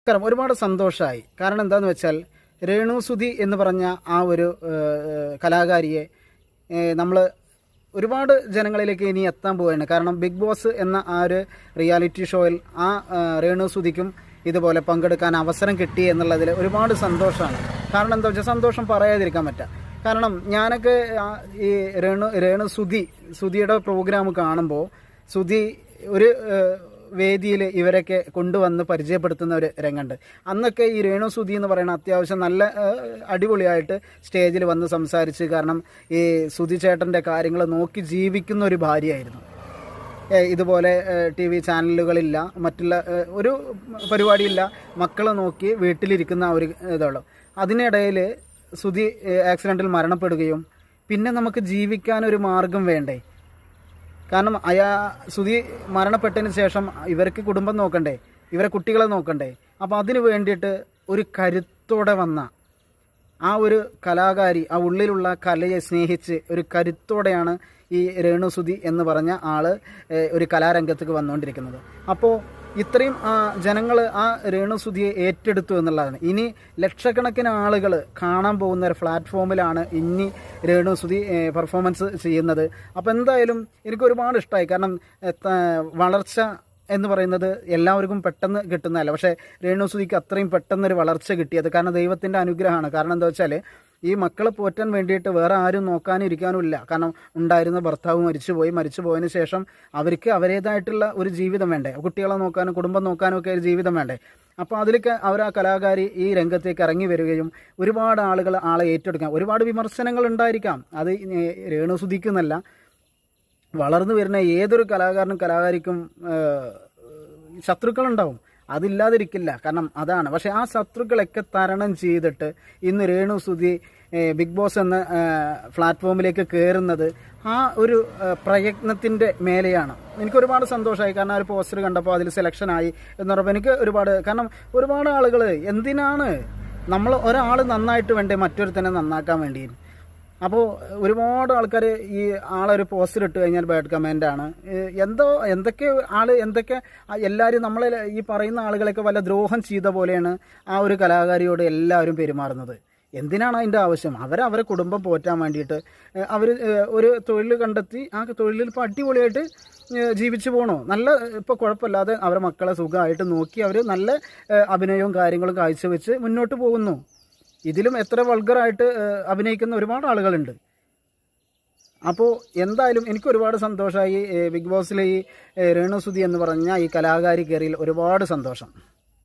കാരണം ഒരുപാട് സന്തോഷമായി. കാരണം എന്താണെന്ന് വെച്ചാൽ രേണു സുധി എന്ന് പറഞ്ഞ ആ ഒരു കലാകാരിയെ നമ്മൾ ഒരുപാട് ജനങ്ങളിലേക്ക് ഇനി എത്താൻ പോവുകയാണ്. കാരണം ബിഗ് ബോസ് എന്ന ആ ഒരു റിയാലിറ്റി ഷോയിൽ ആ രേണു സുധിക്കും ഇതുപോലെ പങ്കെടുക്കാൻ അവസരം കിട്ടി എന്നുള്ളതിൽ ഒരുപാട് സന്തോഷമാണ്. കാരണം എന്താ വെച്ചാൽ സന്തോഷം പറയാതിരിക്കാൻ പറ്റുക. കാരണം ഞാനൊക്കെ ഈ സുധിയുടെ പ്രോഗ്രാം കാണുമ്പോൾ സുധി ഒരു വേദിയിൽ ഇവരൊക്കെ കൊണ്ടുവന്ന് പരിചയപ്പെടുത്തുന്ന ഒരു രംഗമുണ്ട്. അന്നൊക്കെ ഈ രേണു സുധി എന്ന് പറയുന്ന അത്യാവശ്യം നല്ല അടിപൊളിയായിട്ട് സ്റ്റേജിൽ വന്ന് സംസാരിച്ച്, കാരണം ഈ സുധി ചേട്ടൻ്റെ കാര്യങ്ങൾ നോക്കി ജീവിക്കുന്ന ഒരു ഭാര്യയായിരുന്നു. ഇതുപോലെ TV ചാനലുകളില്ല, മറ്റുള്ള ഒരു പരിപാടിയില്ല, മക്കളെ നോക്കി വീട്ടിലിരിക്കുന്ന ഒരു ഇതുള്ളൂ. അതിനിടയിൽ സുധി ആക്സിഡൻറ്റിൽ മരണപ്പെടുകയും പിന്നെ നമുക്ക് ജീവിക്കാനൊരു മാർഗം വേണ്ടേ? കാരണം സുധി മരണപ്പെട്ടതിന് ശേഷം ഇവർക്ക് കുടുംബം നോക്കണ്ടേ, ഇവരെ കുട്ടികളെ നോക്കണ്ടേ? അപ്പോൾ അതിന് വേണ്ടിയിട്ട് ഒരു കരുത്തോടെ വന്ന ആ ഒരു കലാകാരി, ആ ഉള്ളിലുള്ള കലയെ സ്നേഹിച്ച് ഒരു കരുത്തോടെയാണ് ഈ രേണു സുധി എന്ന് പറഞ്ഞ ആൾ ഒരു കലാരംഗത്തേക്ക് വന്നുകൊണ്ടിരിക്കുന്നത്. അപ്പോൾ ഇത്രയും ജനങ്ങൾ ആ രേണു സുധിയെ ഏറ്റെടുത്തു എന്നുള്ളതാണ്. ഇനി ലക്ഷക്കണക്കിന് ആളുകൾ കാണാൻ പോകുന്ന ഒരു പ്ലാറ്റ്ഫോമിലാണ് ഇനി രേണു സുധി പെർഫോമൻസ് ചെയ്യുന്നത്. അപ്പോൾ എന്തായാലും എനിക്ക് ഒരുപാട് ഇഷ്ടമായി. കാരണം വളർച്ച എന്ന് പറയുന്നത് എല്ലാവർക്കും പെട്ടെന്ന് കിട്ടുന്നതല്ല. പക്ഷേ രേണു സുധിക്ക് അത്രയും പെട്ടെന്നൊരു വളർച്ച കിട്ടിയത് കാരണം ദൈവത്തിൻ്റെ അനുഗ്രഹമാണ്. കാരണം എന്താ വെച്ചാൽ ഈ മക്കളെ പോറ്റാൻ വേണ്ടിയിട്ട് വേറെ ആരും നോക്കാനും ഇരിക്കാനും ഇല്ല. കാരണം ഉണ്ടായിരുന്ന ഭർത്താവ് മരിച്ചു പോയതിന് ശേഷം അവർക്ക് അവരേതായിട്ടുള്ള ഒരു ജീവിതം വേണ്ടേ, കുട്ടികളെ നോക്കാനും കുടുംബം നോക്കാനും ഒക്കെ ഒരു ജീവിതം വേണ്ടേ? അപ്പോൾ അതിലേക്ക് ആ കലാകാരി ഈ രംഗത്തേക്ക് ഇറങ്ങി വരികയും ഒരുപാട് ആളുകൾ ആളെ ഏറ്റെടുക്കാം. ഒരുപാട് വിമർശനങ്ങൾ ഉണ്ടായിരിക്കാം, അത് രേണു സുധിക്കുന്നല്ല, വളർന്നു വരുന്ന ഏതൊരു കലാകാരിക്കും ശത്രുക്കളുണ്ടാവും, അതില്ലാതിരിക്കില്ല. കാരണം അതാണ്. പക്ഷേ ആ ശത്രുക്കളൊക്കെ തരണം ചെയ്തിട്ട് ഇന്ന് രേണു സുധി ബിഗ് ബോസ് എന്ന പ്ലാറ്റ്ഫോമിലേക്ക് കയറുന്നത് ആ ഒരു പ്രയത്നത്തിൻ്റെ മേലെയാണ്. എനിക്കൊരുപാട് സന്തോഷമായി. കാരണം ആ ഒരു പോസ്റ്റർ കണ്ടപ്പോൾ അതിൽ സെലക്ഷനായി എന്ന് പറയുമ്പോൾ എനിക്ക് കാരണം ഒരുപാട് ആളുകൾ എന്തിനാണ് ഒരാൾ നന്നായിട്ട് വേണ്ടേ മറ്റൊരുത്തനെ നന്നാക്കാൻ വേണ്ടി? അപ്പോൾ ഒരുപാട് ആൾക്കാർ ഈ ആളൊരു പോസ്റ്റർ ഇട്ട് കഴിഞ്ഞാൽ ബാഡ് കമൻ്റാണ്, എന്തൊക്കെ എല്ലാവരും നമ്മളെ ഈ പറയുന്ന ആളുകളൊക്കെ വല്ല ദ്രോഹം ചെയ്ത പോലെയാണ് ആ ഒരു കലാകാരിയോട് എല്ലാവരും പെരുമാറുന്നത്. എന്തിനാണ് അതിൻ്റെ ആവശ്യം? അവരെ കുടുംബം പോറ്റാൻ വേണ്ടിയിട്ട് അവർ ഒരു തൊഴിൽ കണ്ടെത്തി ആ തൊഴിലിൽ ഇപ്പോൾ അടിപൊളിയായിട്ട് ജീവിച്ചു പോകണോ, നല്ല ഇപ്പോൾ കുഴപ്പമില്ലാതെ അവരെ മക്കളെ സുഖമായിട്ട് നോക്കി അവർ നല്ല അഭിനയവും കാര്യങ്ങളും കാഴ്ചവെച്ച് മുന്നോട്ട് പോകുന്നു. ഇതിലും എത്ര വൾഗറായിട്ട് അഭിനയിക്കുന്ന ഒരുപാട് ആളുകളുണ്ട്. അപ്പോൾ എന്തായാലും എനിക്ക് ഒരുപാട് സന്തോഷമായി. ബിഗ് ബോസിലെ ഈ രേണു സുധി എന്ന് പറഞ്ഞ ഈ കലാകാരി കയറിയിൽ ഒരുപാട് സന്തോഷം.